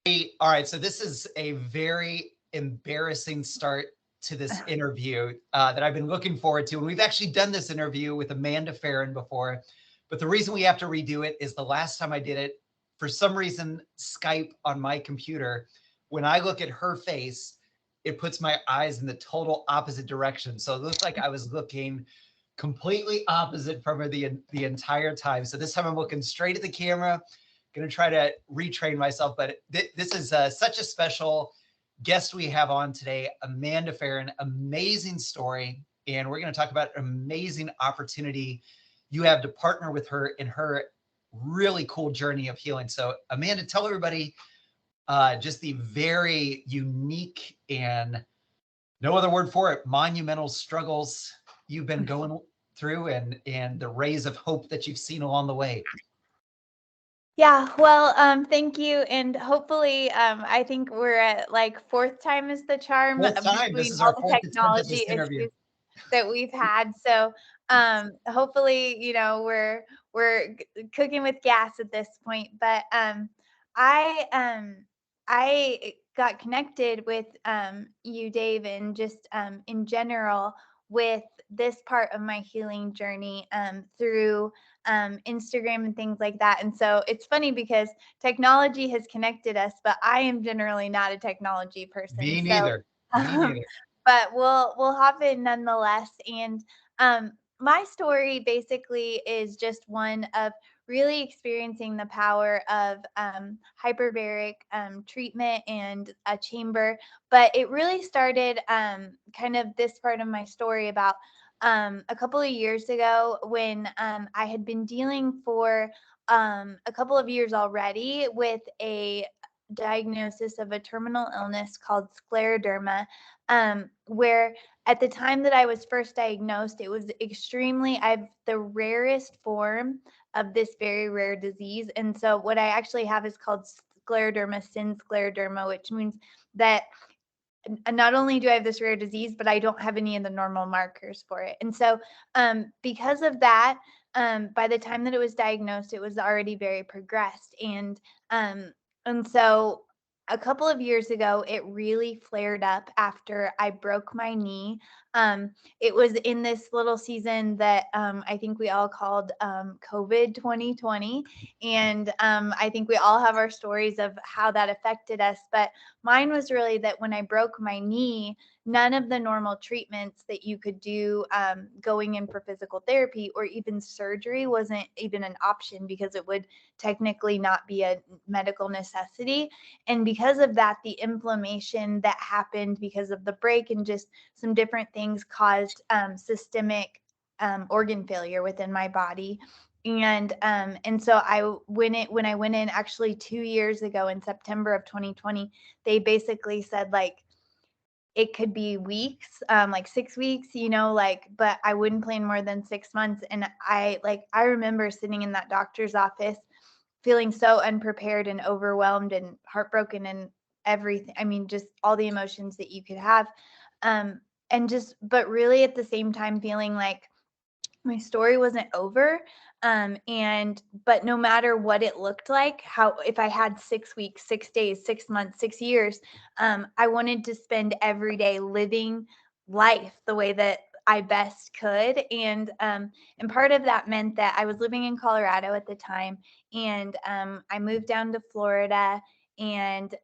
All right, so this is a very embarrassing start to this interview that I've been looking forward to. And we've actually done this interview with Amanda Farron before. But the reason we have to redo it is the last time I did it, for some reason, Skype on my computer, when I look at her face, it puts my eyes in the total opposite direction. So it looks like I was looking completely opposite from her the entire time. So this time I'm looking straight at the camera, going to try to retrain myself. But this is such a special guest we have on today, Amanda Farron. Amazing story. And we're going to talk about an amazing opportunity you have to partner with her in her really cool journey of healing. So, Amanda, tell everybody just the very unique and no other word for it, monumental struggles you've been going through and the rays of hope that you've seen along the way. Yeah, well, thank you. And hopefully, I think we're at like fourth time is the charm Fourth time. This between is all our the fourth attempt at technology this interview. issues that we've had. So, hopefully, we're cooking with gas at this point. But I I got connected with you, Dave, and just in general with this part of my healing journey through Instagram and things like that. And so it's funny because technology has connected us, but I am generally not a technology person. Me So, neither. Me neither. but we'll hop in nonetheless. And my story basically is just one of really experiencing the power of hyperbaric treatment and a chamber. But it really started kind of this part of my story about a couple of years ago when I had been dealing for a couple of years already with a diagnosis of a terminal illness called scleroderma, where at the time that I was first diagnosed, it was I've the rarest form of this very rare disease. And so what I actually have is called scleroderma, sin scleroderma, which means that not only do I have this rare disease, but I don't have any of the normal markers for it. And so, because of that, by the time that it was diagnosed, it was already very progressed. Um, and so, a couple of years ago, it really flared up after I broke my knee. Um, it was in this little season that I think we all called COVID 2020. And I think we all have our stories of how that affected us. But mine was really that when I broke my knee, none of the normal treatments that you could do going in for physical therapy or even surgery wasn't even an option because it would technically not be a medical necessity. And because of that, the inflammation that happened because of the break and just some different things caused systemic organ failure within my body. And so when I went in actually 2 years ago in September of 2020, they basically said like it could be weeks, like 6 weeks, but I wouldn't plan more than 6 months. And I remember sitting in that doctor's office feeling so unprepared and overwhelmed and heartbroken and everything. I mean, just all the emotions that you could have. But really at the same time feeling like my story wasn't over. But no matter what it looked like, how, if I had 6 weeks, 6 days, 6 months, 6 years, I wanted to spend every day living life the way that I best could. And part of that meant that I was living in Colorado at the time. And I moved down to Florida and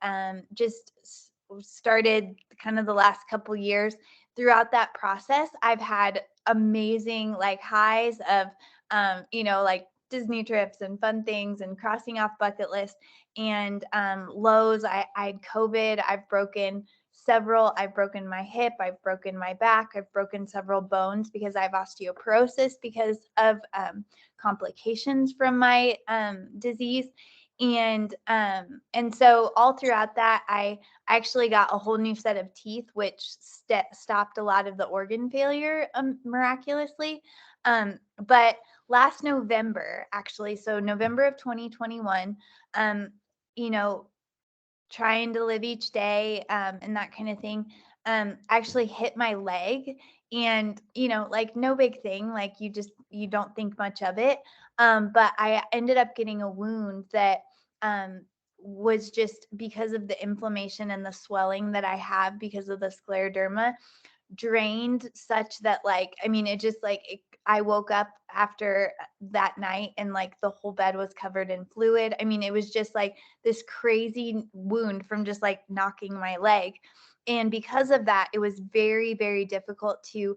started kind of the last couple years. Throughout that process, I've had amazing like highs of like Disney trips and fun things and crossing off bucket lists, and lows. I had COVID. I've broken my hip, I've broken my back, I've broken several bones because I have osteoporosis because of complications from my disease. And so all throughout that, I actually got a whole new set of teeth, which stopped a lot of the organ failure miraculously. But last November, actually, so November of 2021, um, you know, trying to live each day and that kind of thing, actually hit my leg. And, like no big thing, like you don't think much of it. But I ended up getting a wound that um, was just because of the inflammation and the swelling that I have because of the scleroderma, drained such that like, I mean, it just like I woke up after that night and like the whole bed was covered in fluid. I mean, it was just like this crazy wound from just like knocking my leg. And because of that, it was very, very difficult to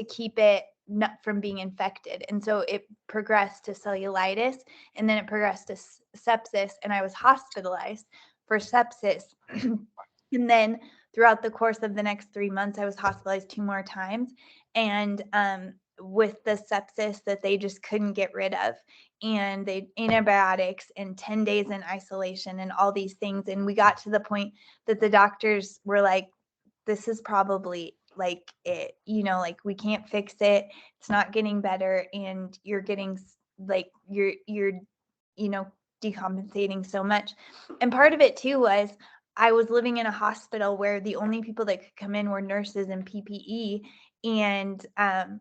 keep it not from being infected. And so it progressed to cellulitis, and then it progressed to sepsis, and I was hospitalized for sepsis. And then throughout the course of the next 3 months, I was hospitalized 2 more times. And with the sepsis that they just couldn't get rid of, and they antibiotics and 10 days in isolation and all these things. And we got to the point that the doctors were like, this is probably like it, you know, like we can't fix it. It's not getting better. And you're getting like, you're, you know, decompensating so much. And part of it too was I was living in a hospital where the only people that could come in were nurses in PPE, and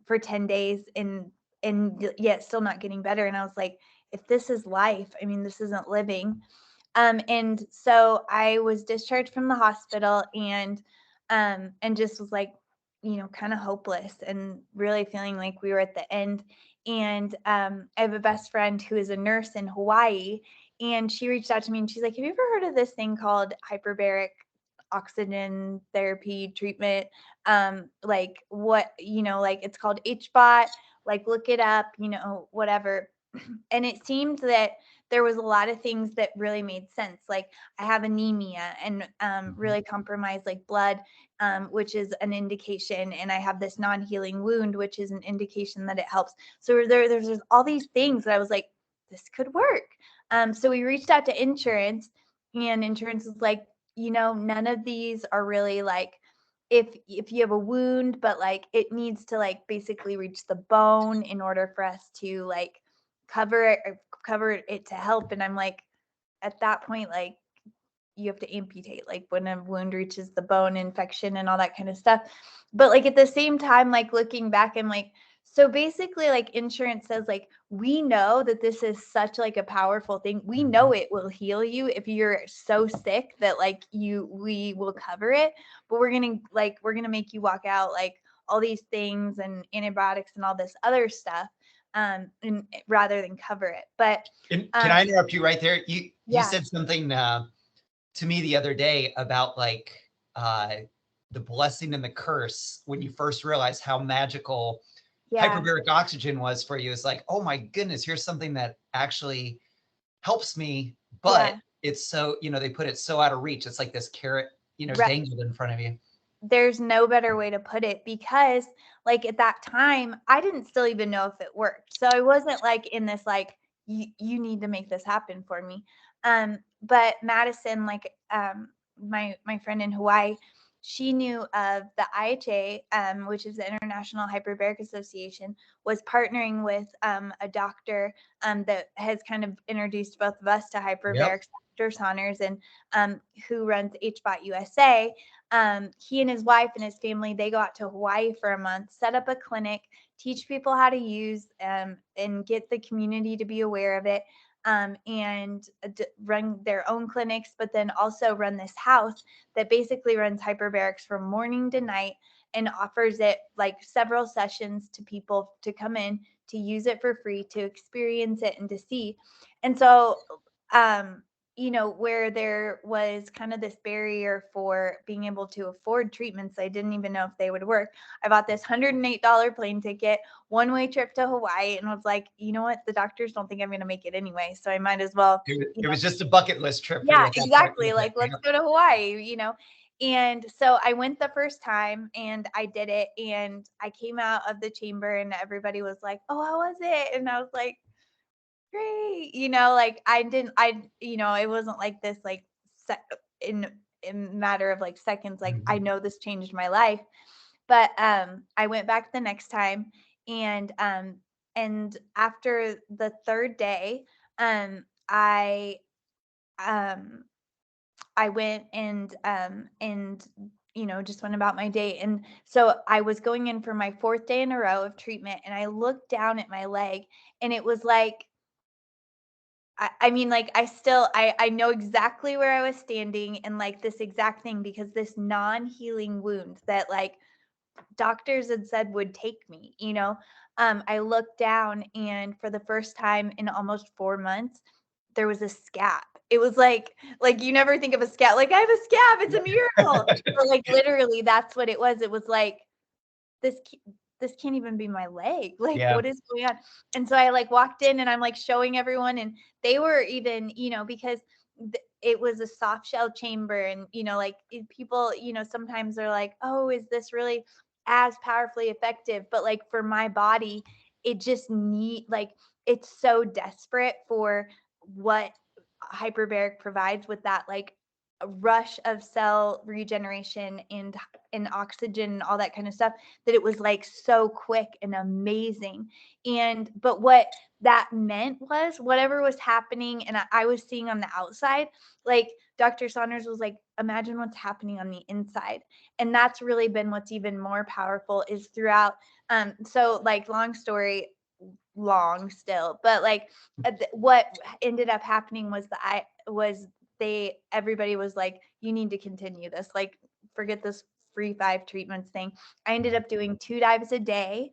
for 10 days, and yet still not getting better. And I was like, if this is life, I mean, this isn't living. And so I was discharged from the hospital, and just was like, you know, kind of hopeless and really feeling like we were at the end. And I have a best friend who is a nurse in Hawaii, and she reached out to me and she's like, have you ever heard of this thing called hyperbaric oxygen therapy treatment? Like what, you know, like it's called HBOT, like look it up, you know, whatever. And it seemed that there was a lot of things that really made sense. Like I have anemia and really compromised like blood, which is an indication. And I have this non-healing wound, which is an indication that it helps. So there's just all these things that I was like, this could work. So we reached out to insurance, and insurance was like, you know, none of these are really like, if you have a wound, but like it needs to like basically reach the bone in order for us to like cover it to help. And I'm like, at that point, like you have to amputate, like when a wound reaches the bone, infection and all that kind of stuff. But like at the same time, like looking back, I'm like, so basically like insurance says like, we know that this is such like a powerful thing. We know it will heal you if you're so sick that like we will cover it, but we're gonna make you walk out like all these things and antibiotics and all this other stuff, and rather than cover it. But Can I interrupt you right there? You yeah. said something to me the other day about like the blessing and the curse when you first realized how magical hyperbaric oxygen was for you. It's like, oh my goodness, here's something that actually helps me, but it's so, you know, they put it so out of reach. It's like this carrot, you know, dangled in front of you. There's no better way to put it, because like at that time, I didn't still even know if it worked. So I wasn't like in this, like, you need to make this happen for me. But Madison, like, my friend in Hawaii, she knew of the IHA, which is the International Hyperbaric Association, was partnering with a doctor that has kind of introduced both of us to hyperbarics, Dr. Saunders, and who runs HBOT USA. He and his wife and his family, they go out to Hawaii for a month, set up a clinic, teach people how to use and get the community to be aware of it, and run their own clinics, but then also run this house that basically runs hyperbarics from morning to night and offers it like several sessions to people to come in to use it for free, to experience it and to see. And so, you know, where there was kind of this barrier for being able to afford treatments, I didn't even know if they would work. I bought this $108 plane ticket, one-way trip to Hawaii, and was like, you know what? The doctors don't think I'm going to make it anyway, so I might as well. It was just a bucket list trip. Yeah, exactly. Like, let's go to Hawaii, you know? And so I went the first time and I did it, and I came out of the chamber and everybody was like, oh, how was it? And I was like, great. You know, like you know, it wasn't like this, like in matter of like seconds, like I know this changed my life. But I went back the next time, and after the third day, I went and you know, just went about my day. And so I was going in for my fourth day in a row of treatment, and I looked down at my leg, and it was like I mean, like, I know exactly where I was standing and like this exact thing, because this non-healing wound that like doctors had said would take me, I looked down, and for the first time in almost 4 months, there was a scab. It was like you never think of a scab, like I have a scab, it's a miracle. But like literally that's what it was. It was like this this can't even be my leg. Like, Yeah. what is going on? And so I like walked in and I'm like showing everyone, and they were even, because it was a soft shell chamber, and like people, sometimes they're like, oh, is this really as powerfully effective? But like for my body, it just it's so desperate for what hyperbaric provides, with that like a rush of cell regeneration and oxygen and all that kind of stuff, that it was like so quick and amazing. And but what that meant was whatever was happening and I was seeing on the outside, like Dr. Saunders was like, imagine what's happening on the inside. And that's really been what's even more powerful is throughout. So like long story long still, but like what ended up happening was that everybody was like, you need to continue this, like forget this free 5 treatments thing. I ended up doing 2 dives a day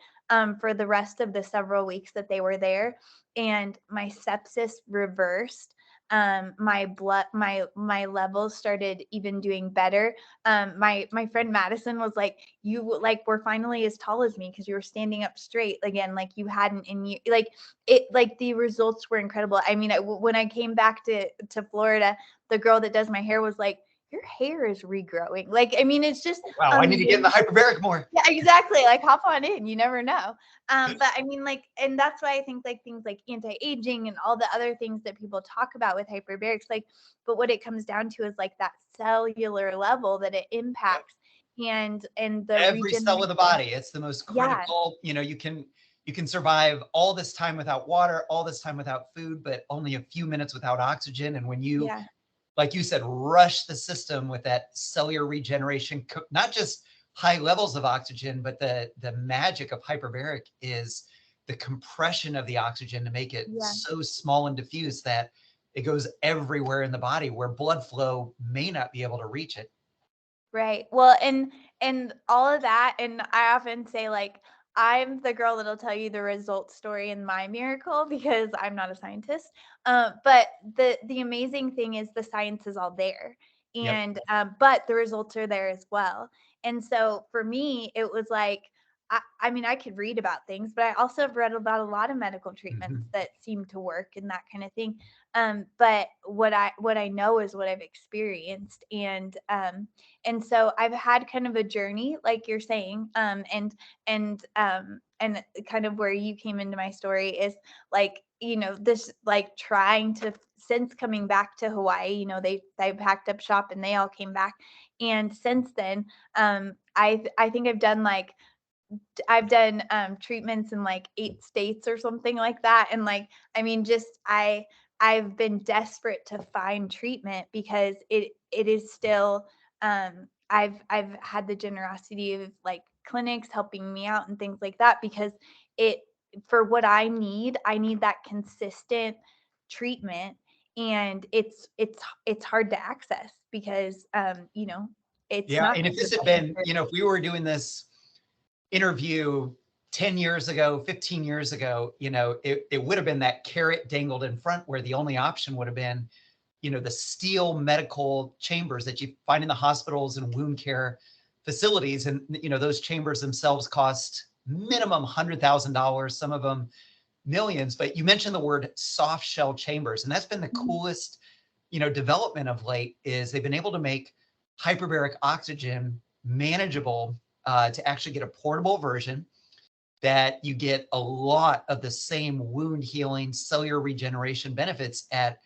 for the rest of the several weeks that they were there, and my sepsis reversed. My blood, my levels started even doing better. My friend Madison was like, you like were finally as tall as me because you were standing up straight again, like you hadn't in you, like it, like the results were incredible. I mean, when I came back to Florida, the girl that does my hair was like, your hair is regrowing. Like, I mean, it's just Wow, I need to get in the hyperbaric more. yeah, exactly. Like hop on in, you never know. But I mean, like, and that's why I think like things like anti-aging and all the other things that people talk about with hyperbarics, like, but what it comes down to is like that cellular level that it Yep. impacts, and the Every cell of the regeneration. body. It's the most Yeah, critical. You can survive all this time without water, all this time without food, but only a few minutes without oxygen. And when you, yeah, like you said, rush the system with that cellular regeneration, not just high levels of oxygen, but the magic of hyperbaric is the compression of the oxygen to make it yeah. so small and diffuse that it goes everywhere in the body where blood flow may not be able to reach it. Right. Well, and all of that, and I often say like I'm the girl that'll tell you the result story in my miracle because I'm not a scientist. But the amazing thing is the science is all there, Yep. and but the results are there as well. And so for me, it was like I mean I could read about things, but I also have read about a lot of medical treatments Mhm. that seem to work and that kind of thing. But what I know is what I've experienced, and so I've had kind of a journey, like you're saying, and kind of where you came into my story is like, this like trying to, since coming back to Hawaii, they packed up shop and they all came back, and since then, I think I've done treatments in like 8 states or something like that, and like I mean, I've been desperate to find treatment because it is still I've had the generosity of like clinics helping me out and things like that, because it for what I need that consistent treatment, and it's hard to access because it's Yeah. not And if just this had about been, insurance. if we were doing this interview 10 years ago, 15 years ago, it would have been that carrot dangled in front where the only option would have been, the steel medical chambers that you find in the hospitals and wound care facilities. And, those chambers themselves cost minimum $100,000, some of them millions. But you mentioned the word soft shell chambers, and that's been the Mhm. coolest, development of late is they've been able to make hyperbaric oxygen manageable to actually get a portable version that you get a lot of the same wound healing, cellular regeneration benefits at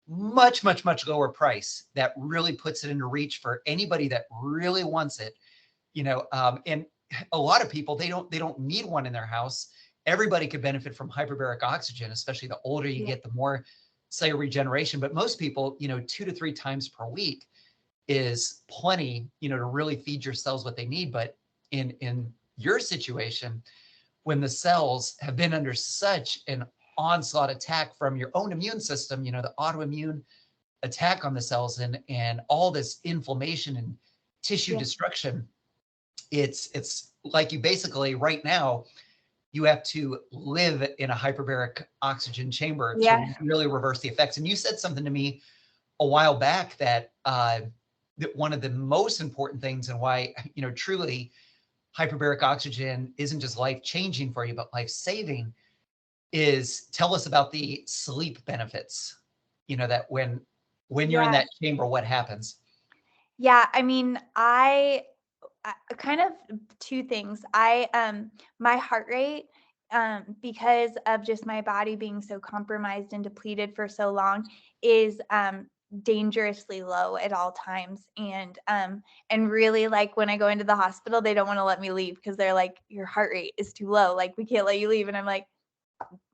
much, much, much lower price. That really puts it into reach for anybody that really wants it. And a lot of people they don't need one in their house. Everybody could benefit from hyperbaric oxygen, especially the older you Yeah. get, the more cellular regeneration. But most people, 2 to 3 times per week is plenty, to really feed your cells what they need. But in your situation, when the cells have been under such an onslaught attack from your own immune system, the autoimmune attack on the cells and all this inflammation and tissue Yeah. destruction. It's like you basically right now you have to live in a hyperbaric oxygen chamber Yeah. to really reverse the effects. And you said something to me a while back that that one of the most important things and why truly hyperbaric oxygen isn't just life changing for you but life saving is tell us about the sleep benefits. That when you're in Yeah. that chamber, what happens? Yeah. I mean, I kind of two things. My heart rate, because of just my body being so compromised and depleted for so long, is dangerously low at all times. And really, like, when I go into the hospital, they don't want to let me leave because they're like, your heart rate is too low. Like, we can't let you leave. And I'm like,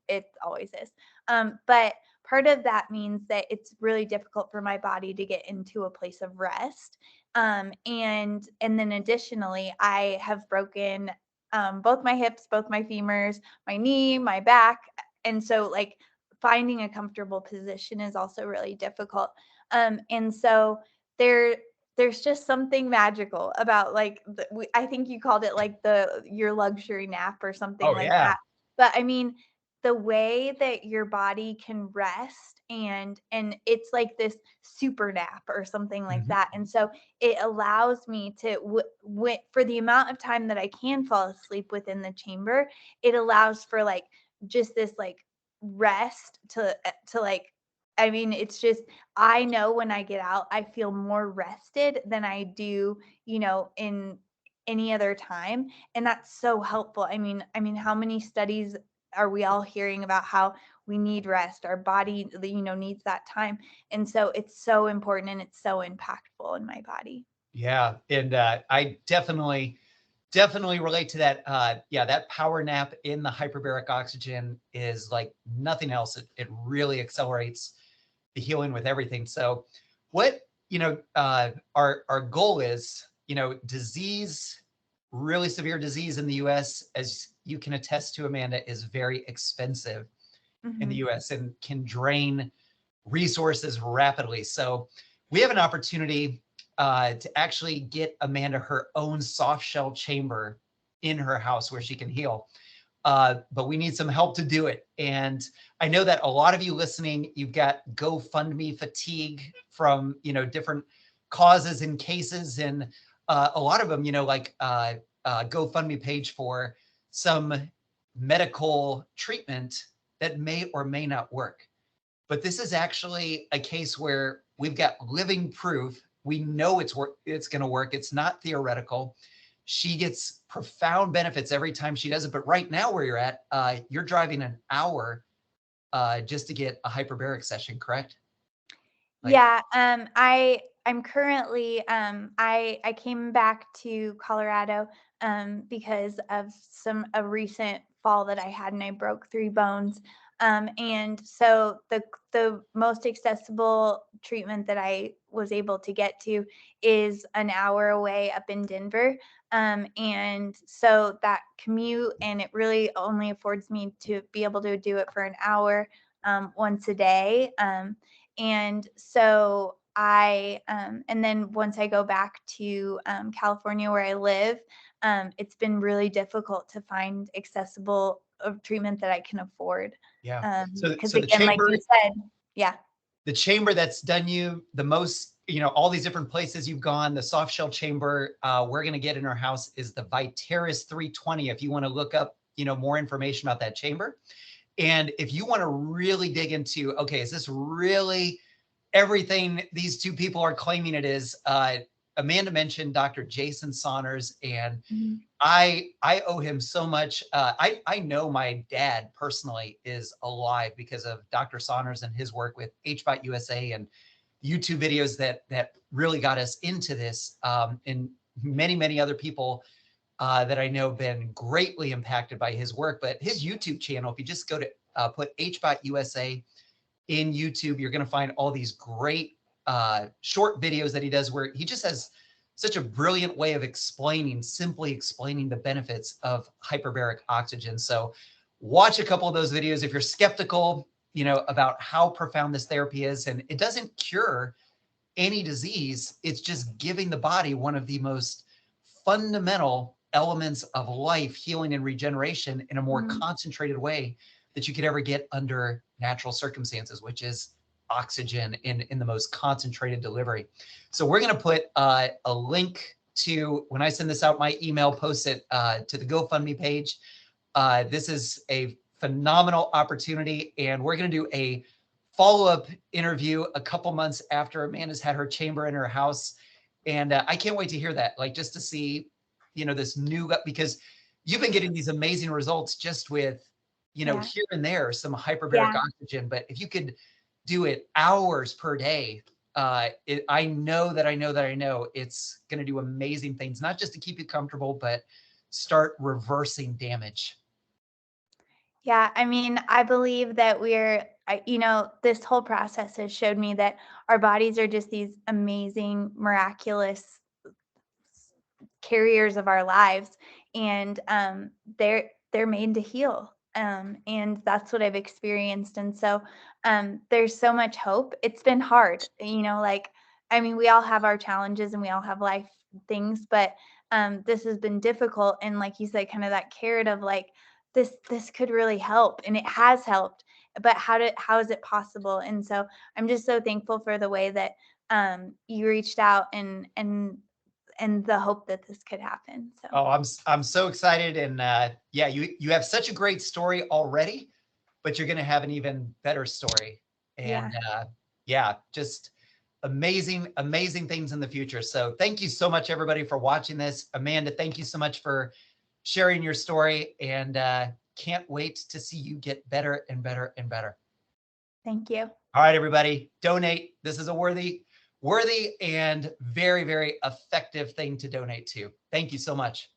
it always is. But part of that means that it's really difficult for my body to get into a place of rest. And then additionally, I have broken both my hips, both my femurs, my knee, my back. And so, like, finding a comfortable position is also really difficult. And so there there's just something magical about, like, I think you called it like your luxury nap or something Oh like yeah. that. But I mean, the way that your body can rest, and it's like this super nap or something like Mhm. that. And so it allows me to for the amount of time that I can fall asleep within the chamber, it allows for, like, just this, like, rest to like, I mean, it's just, I know when I get out I feel more rested than I do, in any other time. And that's so helpful. I mean, how many studies are we all hearing about how we need rest, our body, needs that time. And so it's so important and it's so impactful in my body. Yeah, and I definitely relate to that. Yeah, that power nap in the hyperbaric oxygen is like nothing else. It really accelerates the healing with everything. So, what our goal is, disease, really severe disease in the U.S., as you can attest to, Amanda, is very expensive in the Hmm. U.S. and can drain resources rapidly. So we have an opportunity to actually get Amanda her own soft shell chamber in her house where she can heal. But we need some help to do it. And I know that a lot of you listening, you've got GoFundMe fatigue from, different causes and cases. And a lot of them, like GoFundMe page for some medical treatment that may or may not work. But this is actually a case where we've got living proof. We know it's going to work. It's not theoretical. She gets profound benefits every time she does it. But right now, where you're at, you're driving an hour just to get a hyperbaric session, correct? Like, Yeah, I'm currently, I came back to Colorado because of a recent fall that I had, and I broke 3 bones. And so the most accessible treatment that I was able to get to is an hour away up in Denver. And so that commute, and it really only affords me to be able to do it for an hour once a day. And so and then once I go back to California where I live, it's been really difficult to find accessible treatment that I can afford. yeah. Because So again, like you said, yeah. the chamber that's done you the most, all these different places you've gone, the soft shell chamber we're going to get in our house is the Viteris 320. If you want to look up, more information about that chamber. And if you want to really dig into, okay, is this really everything these two people are claiming it is? Amanda mentioned Dr. Jason Saunders, and Mhm. I owe him so much. I know my dad personally is alive because of Dr. Saunders and his work with HBOT USA and YouTube videos that really got us into this. And many other people that I know have been greatly impacted by his work. But his YouTube channel, if you just go to put HBOT USA in YouTube, you're going to find all these great short videos that he does where he just has such a brilliant way of simply explaining the benefits of hyperbaric oxygen. So watch a couple of those videos if you're skeptical, about how profound this therapy is. And it doesn't cure any disease. It's just giving the body one of the most fundamental elements of life, healing and regeneration in a more concentrated way that you could ever get under natural circumstances, which is oxygen in the most concentrated delivery. So we're going to put a link to, when I send this out, my email, post it to the GoFundMe page. This is a phenomenal opportunity, and we're going to do a follow-up interview a couple months after Amanda's had her chamber in her house. And I can't wait to hear that, like just to see, this new, because you've been getting these amazing results just with, here and there, some hyperbaric oxygen. But if you could do it hours per day, I know it's going to do amazing things, not just to keep you comfortable, but start reversing damage. Yeah, I mean, I believe that this whole process has showed me that our bodies are just these amazing, miraculous carriers of our lives, and they're made to heal. And that's what I've experienced. And so there's so much hope. It's been hard, we all have our challenges and we all have life things, but this has been difficult. And like you said, kind of that carrot of like, this could really help, and it has helped, but how is it possible? And so I'm just so thankful for the way that you reached out and the hope that this could happen. So I'm so excited. And you have such a great story already, but you're going to have an even better story. And just amazing things in the future. So thank you so much, everybody, for watching this. Amanda, thank you so much for sharing your story, and can't wait to see you get better and better and better. Thank you. All right, everybody, donate. This is a worthy and very, very effective thing to donate to. Thank you so much.